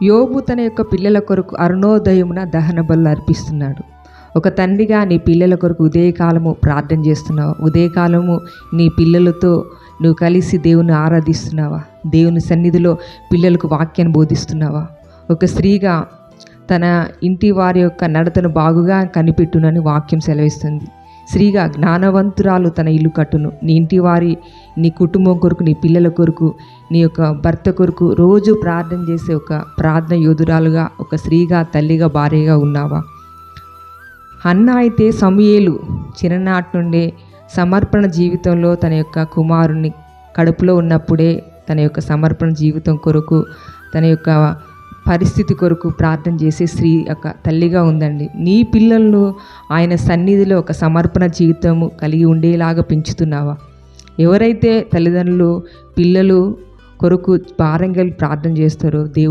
యోబు తన యొక్క పిల్లల కొరకు అరుణోదయమున దహన బలులు అర్పిస్తున్నాడు. ఒక తండ్రిగా నీ పిల్లల కొరకు ఉదయకాలము ప్రార్థన చేస్తున్నావా? ఉదయకాలము నీ పిల్లలతో నువ్వు కలిసి దేవుని ఆరాధిస్తున్నావా? దేవుని సన్నిధిలో పిల్లలకు వాక్యాన్ని బోధిస్తున్నావా? ఒక స్త్రీగా తన ఇంటి వారి యొక్క నడతను బాగుగా కనిపెట్టునని వాక్యం సెలవిస్తుంది. స్త్రీగా జ్ఞానవంతురాలు తన ఇల్లు కట్టును. నీ ఇంటి వారి, నీ కుటుంబం కొరకు, నీ పిల్లల కొరకు, నీ యొక్క భర్త కొరకు రోజు ప్రార్థన చేసే ఒక ప్రార్థన యోధురాలుగా, ఒక స్త్రీగా, తల్లిగా, భార్యగా ఉన్నావా? హన్నా అయితే సమూయేలు చిన్ననాటి నుండే సమర్పణ జీవితంలో తన యొక్క కుమారుని కడుపులో ఉన్నప్పుడే తన యొక్క సమర్పణ జీవితం కొరకు, తన యొక్క పరిస్థితి కొరకు ప్రార్థన చేసే స్త్రీ యొక్క తల్లిగా ఉందండి. నీ పిల్లలను ఆయన సన్నిధిలో ఒక సమర్పణ జీవితము కలిగి ఉండేలాగా పెంచుతున్నావా? ఎవరైతే తల్లిదండ్రులు పిల్లలు కొరకు భారం కలిగి ప్రార్థన చేస్తారో దేవుడు